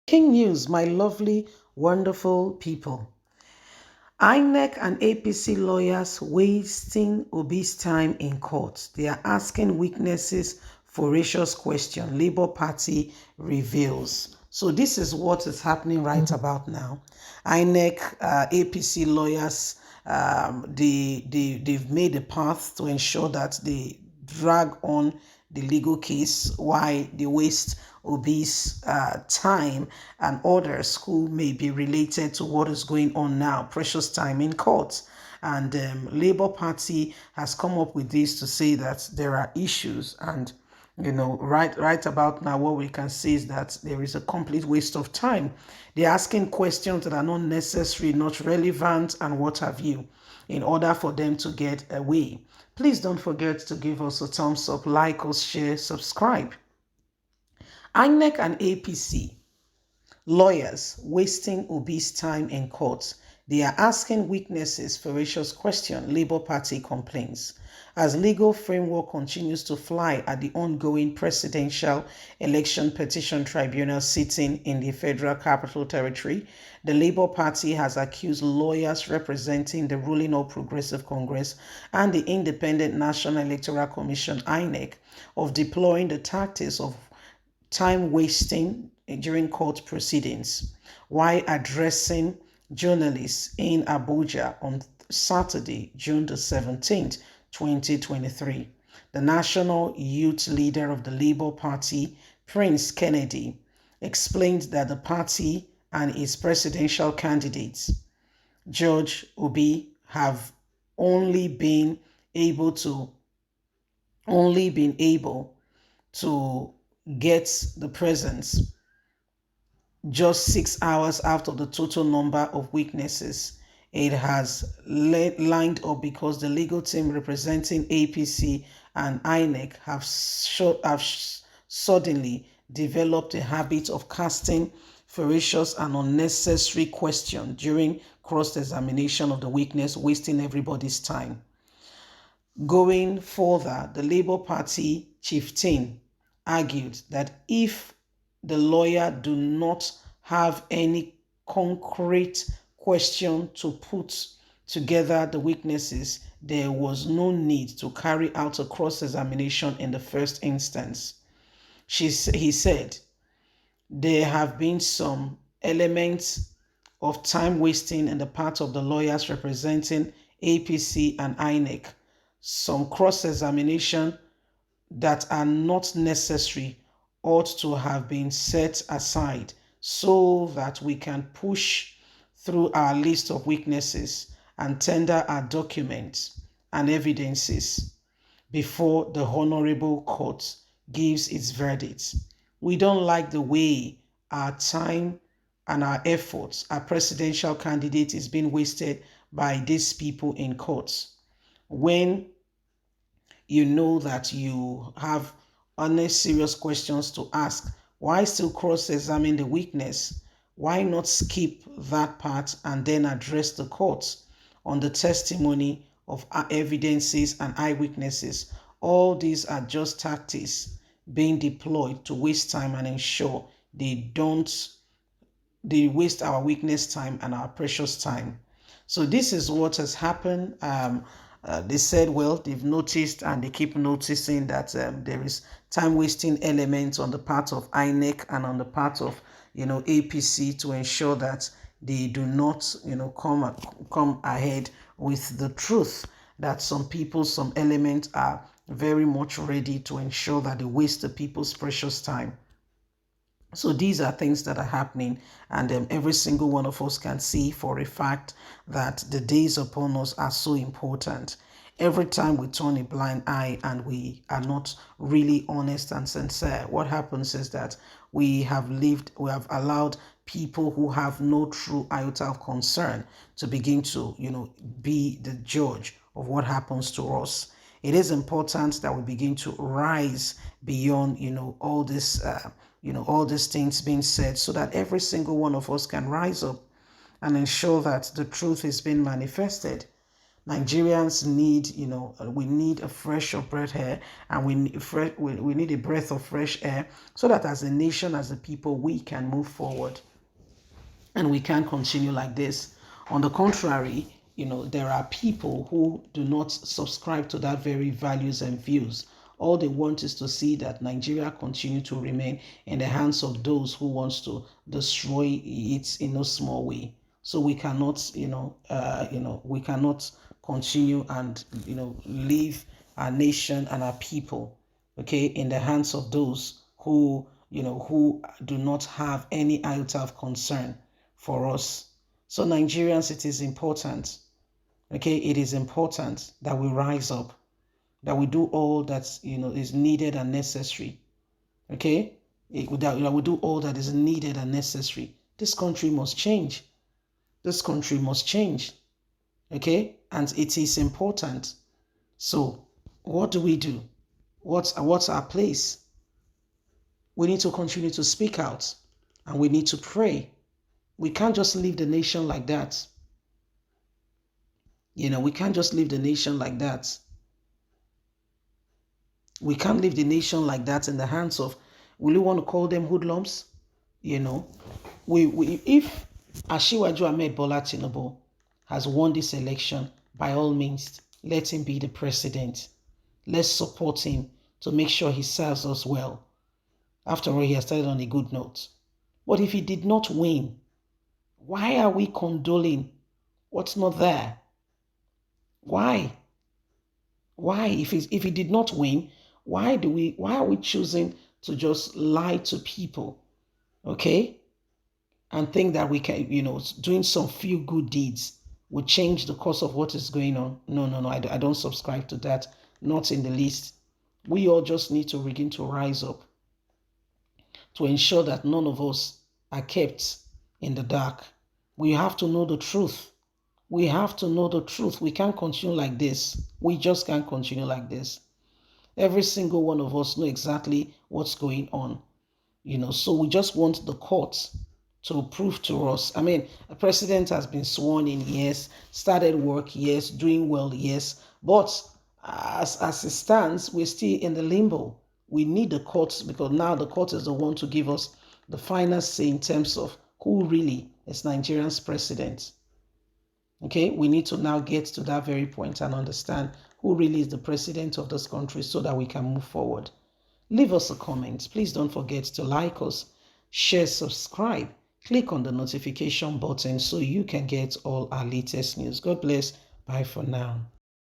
King news, my lovely, wonderful people. Inec and APC lawyers wasting Obi's time in court. They are asking witnesses voracious question. Labour Party reveals. So this is what is happening right about now. Inec, APC lawyers, they've made a path to ensure that they drag on the legal case, why they waste Obi's time and others who may be related to what is going on now, precious time in court. And Labour Party has come up with this to say that there are issues, and right about now, what we can say is that there is a complete waste of time. They're asking questions that are not necessary, not relevant, and what have you, in order for them to get away. Please don't forget to give us a thumbs up, like us, share, subscribe. INEC and APC lawyers wasting Obi's time in court. They are asking witnesses voracious question, Labour Party complains. As legal framework continues to fly at the ongoing presidential election petition tribunal sitting in the Federal Capital Territory, the Labour Party has accused lawyers representing the ruling All Progressive Congress and the Independent National Electoral Commission (INEC) of deploying the tactics of time wasting during court proceedings. While addressing journalists in Abuja on Saturday, June the 17th, 2023, the national youth leader of the Labour Party, Prince Kennedy, explained that the party and its presidential candidates, George Obi, have only been able to get the presence just 6 hours after the total number of witnesses it has lined up, because the legal team representing APC and INEC have suddenly developed a habit of casting fallacious and unnecessary questions during cross-examination of the witness, wasting everybody's time. Going further, the Labour Party chieftain argued that if the lawyer do not have any concrete question to put together the witnesses, there was no need to carry out a cross-examination in the first instance. He said there have been some elements of time wasting in the part of the lawyers representing APC and INEC, some cross-examination that are not necessary ought to have been set aside so that we can push through our list of witnesses and tender our documents and evidences before the Honorable Court gives its verdict. We don't like the way our time and our efforts, our presidential candidate, is being wasted by these people in courts. When you know that you have honest, serious questions to ask, why still cross-examine the witness? Why not skip that part and then address the court on the testimony of evidences and eyewitnesses? All these are just tactics being deployed to waste time and ensure they waste our witness time and our precious time. So this is what has happened. They said, well, they've noticed and they keep noticing that there is time wasting elements on the part of INEC and on the part of APC to ensure that they do not come ahead with the truth, that some people, some elements are very much ready to ensure that they waste the people's precious time. So these are things that are happening, and every single one of us can see for a fact that the days upon us are so important. Every time we turn a blind eye and we are not really honest and sincere, what happens is that we have allowed people who have no true iota of concern to begin to, be the judge of what happens to us. It is important that we begin to rise beyond, all this, all these things being said, so that every single one of us can rise up and ensure that the truth is being manifested. Nigerians need, we need a fresh of breath air, and we need a breath of fresh air, so that as a nation, as a people, we can move forward, and we can't continue like this. On the contrary, there are people who do not subscribe to that very values and views. All they want is to see that Nigeria continue to remain in the hands of those who wants to destroy it in a small way. So we cannot, we cannot continue and leave our nation and our people, okay, in the hands of those who who do not have any iota of concern for us. So Nigerians, it is important, okay, it is important that we rise up, that we do all that is needed and necessary, okay, that we do all that is needed and necessary. This country must change. This country must change, okay, and it is important. So what do we do? What's our place? We need to continue to speak out, and we need to pray. We can't just leave the nation like that. We can't just leave the nation like that. We can't leave the nation like that in the hands of, will you want to call them hoodlums? If Asiwaju Ahmed Bola Tinubu has won this election, by all means, let him be the president. Let's support him to make sure he serves us well. After all, he has started on a good note. But if he did not win, why are we condoling what's not there? Why? Why? If he did not win, why are we choosing to just lie to people, okay? And think that we can, doing some few good deeds will change the course of what is going on. No, I don't subscribe to that, not in the least. We all just need to begin to rise up to ensure that none of us are kept in the dark. We have to know the truth. We have to know the truth. We can't continue like this. We just can't continue like this. Every single one of us know exactly what's going on. So we just want the court to prove to us. I mean, a president has been sworn in, yes, started work, yes, doing well, yes. But as it stands, we're still in the limbo. We need the courts, because now the court is the one to give us the final say in terms of who really is Nigeria's president. Okay, we need to now get to that very point and understand who really is the president of this country, so that we can move forward. Leave us a comment. Please don't forget to like us, share, subscribe, click on the notification button so you can get all our latest news. God bless. Bye for now.